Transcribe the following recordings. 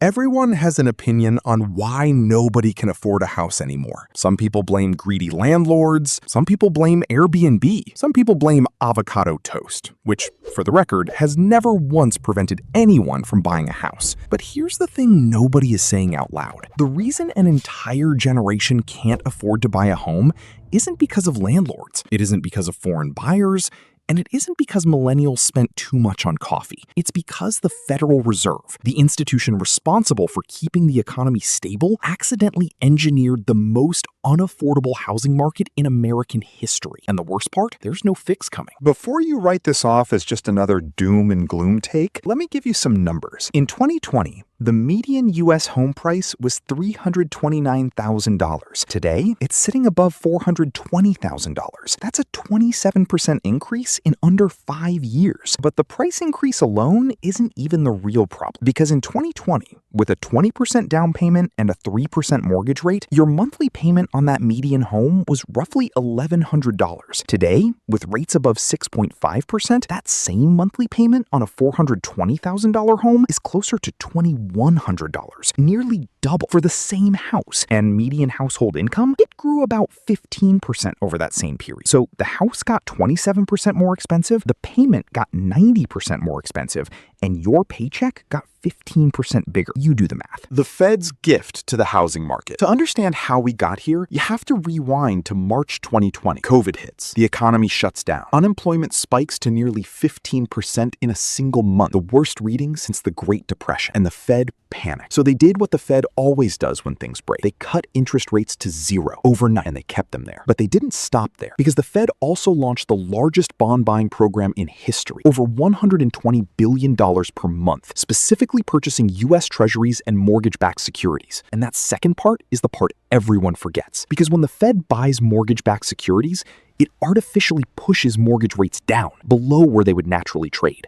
Everyone has an opinion on why nobody can afford a house anymore. Some people blame greedy landlords, some people blame Airbnb, some people blame avocado toast, which, for the record, has never once prevented anyone from buying a house. But here's the thing nobody is saying out loud. The reason an entire generation can't afford to buy a home isn't because of landlords. It isn't because of foreign buyers. And it isn't because millennials spent too much on coffee. It's because the Federal Reserve, the institution responsible for keeping the economy stable, accidentally engineered the most unaffordable housing market in American history. And the worst part, there's no fix coming. Before you write this off as just another doom and gloom take, let me give you some numbers. In 2020, the median U.S. home price was $329,000. Today, it's sitting above $420,000. That's a 27% increase in under 5 years. But the price increase alone isn't even the real problem. Because in 2020, with a 20% down payment and a 3% mortgage rate, your monthly payment on that median home was roughly $1,100. Today, with rates above 6.5%, that same monthly payment on a $420,000 home is closer to $2,100, nearly double for the same house. And median household income, it grew about 15% over that same period. So the house got 27% more expensive, the payment got 90% more expensive, and your paycheck got 15% bigger. You do the math. The Fed's gift to the housing market. To understand how we got here, you have to rewind to March 2020. COVID hits. The economy shuts down. Unemployment spikes to nearly 15% in a single month, the worst reading since the Great Depression. And the Fed panicked. So they did what the Fed always does when things break. They cut interest rates to zero overnight, and they kept them there. But they didn't stop there, because the Fed also launched the largest bond buying program in history, over $120 billion per month, specifically purchasing U.S. Treasuries and mortgage-backed securities. And that second part is the part everyone forgets. Because when the Fed buys mortgage-backed securities, it artificially pushes mortgage rates down, below where they would naturally trade.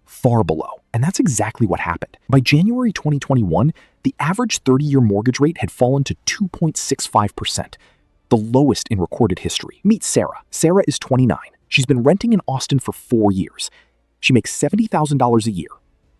Far below. And that's exactly what happened. By January 2021, the average 30-year mortgage rate had fallen to 2.65%, the lowest in recorded history. Meet Sarah. Sarah is 29. She's been renting in Austin for 4 years. She makes $70,000 a year.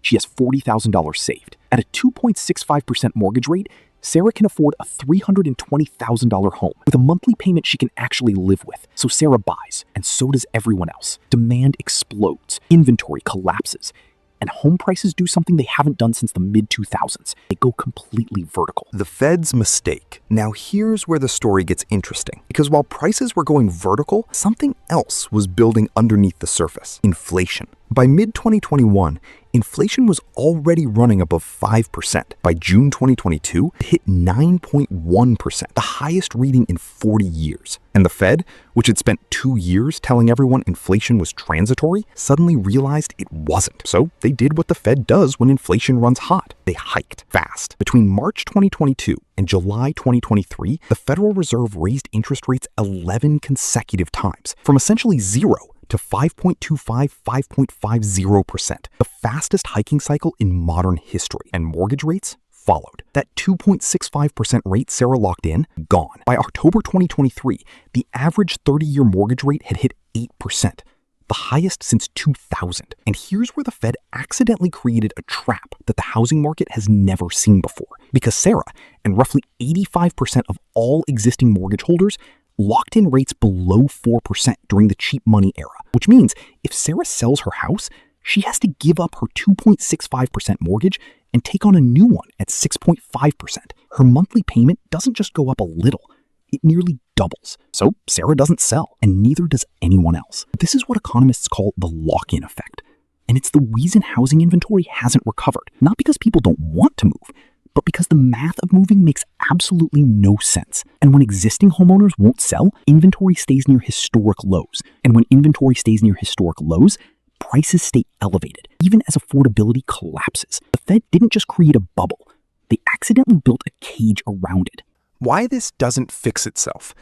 She has $40,000 saved. At a 2.65% mortgage rate, Sarah can afford a $320,000 home with a monthly payment she can actually live with. So Sarah buys, and so does everyone else. Demand explodes, inventory collapses, and home prices do something they haven't done since the mid-2000s. They go completely vertical. The Fed's mistake. Now here's where the story gets interesting. Because while prices were going vertical, something else was building underneath the surface. Inflation. By mid-2021, inflation was already running above 5%. By June 2022, it hit 9.1%, the highest reading in 40 years. And the Fed, which had spent 2 years telling everyone inflation was transitory, suddenly realized it wasn't. So they did what the Fed does when inflation runs hot. They hiked fast. Between March 2022 and July 2023, the Federal Reserve raised interest rates 11 consecutive times, from essentially zero to 5.25, 5.50%, the fastest hiking cycle in modern history. And mortgage rates followed. That 2.65% rate Sarah locked in, gone. By October 2023, the average 30-year mortgage rate had hit 8%, the highest since 2000. And here's where the Fed accidentally created a trap that the housing market has never seen before. Because Sarah and roughly 85% of all existing mortgage holders locked in rates below 4% during the cheap money era, which means if Sarah sells her house, she has to give up her 2.65% mortgage and take on a new one at 6.5%. Her monthly payment doesn't just go up a little, it nearly doubles. So Sarah doesn't sell, and neither does anyone else. This is what economists call the lock-in effect. And it's the reason housing inventory hasn't recovered, not because people don't want to move, but because the math of moving makes absolutely no sense. And when existing homeowners won't sell, inventory stays near historic lows. And when inventory stays near historic lows, prices stay elevated, even as affordability collapses. The Fed didn't just create a bubble. They accidentally built a cage around it. Why this doesn't fix itself.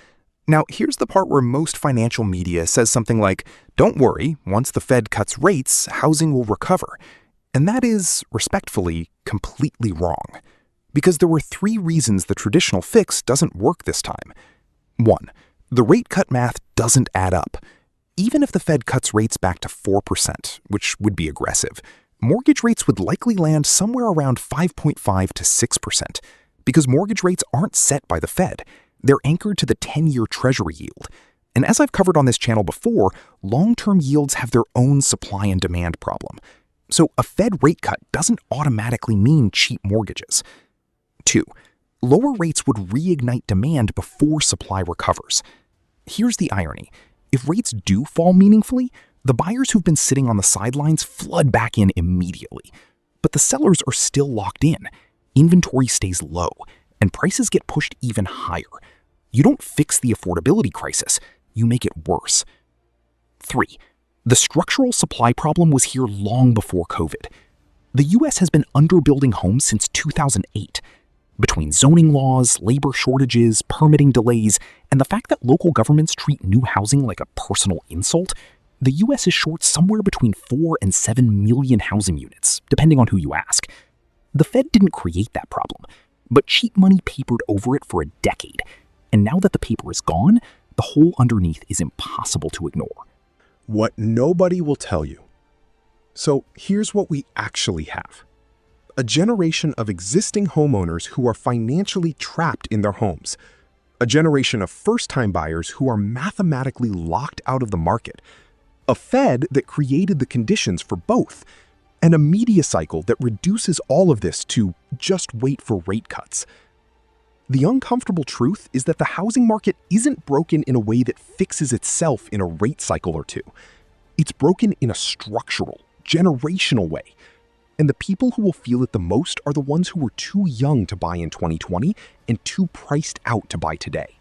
Now, here's the part where most financial media says something like, "Don't worry, once the Fed cuts rates, housing will recover." And that is, respectfully, completely wrong. Because there were 3 reasons the traditional fix doesn't work this time. 1. The rate cut math doesn't add up. Even if the Fed cuts rates back to 4%, which would be aggressive, mortgage rates would likely land somewhere around 5.5 to 6%, because mortgage rates aren't set by the Fed. They're anchored to the 10-year Treasury yield. And as I've covered on this channel before, long-term yields have their own supply and demand problem. So a Fed rate cut doesn't automatically mean cheap mortgages. 2. Lower rates would reignite demand before supply recovers. Here's the irony. If rates do fall meaningfully, the buyers who've been sitting on the sidelines flood back in immediately. But the sellers are still locked in. Inventory stays low, and prices get pushed even higher. You don't fix the affordability crisis, you make it worse. 3. The structural supply problem was here long before COVID. The US has been underbuilding homes since 2008. Between zoning laws, labor shortages, permitting delays, and the fact that local governments treat new housing like a personal insult, the US is short somewhere between 4 and 7 million housing units, depending on who you ask. The Fed didn't create that problem, but cheap money papered over it for a decade. And now that the paper is gone, the hole underneath is impossible to ignore. What nobody will tell you. So here's what we actually have. A generation of existing homeowners who are financially trapped in their homes. A generation of first-time buyers who are mathematically locked out of the market. A Fed that created the conditions for both. And a media cycle that reduces all of this to just wait for rate cuts. The uncomfortable truth is that the housing market isn't broken in a way that fixes itself in a rate cycle or two. It's broken in a structural, generational way. And the people who will feel it the most are the ones who were too young to buy in 2020 and too priced out to buy today.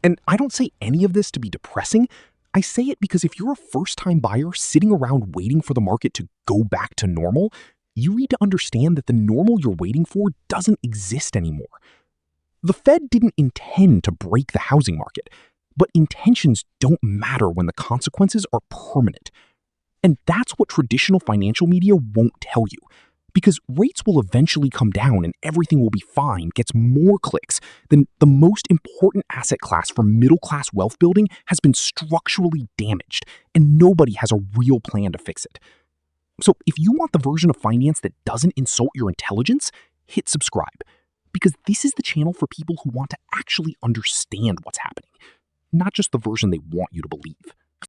And I don't say any of this to be depressing. I say it because if you're a first-time buyer sitting around waiting for the market to go back to normal, you need to understand that the normal you're waiting for doesn't exist anymore. The Fed didn't intend to break the housing market, but intentions don't matter when the consequences are permanent. And that's what traditional financial media won't tell you, because rates will eventually come down and everything will be fine gets more clicks than the most important asset class for middle-class wealth building has been structurally damaged, and nobody has a real plan to fix it. So if you want the version of finance that doesn't insult your intelligence, hit subscribe, because this is the channel for people who want to actually understand what's happening, not just the version they want you to believe.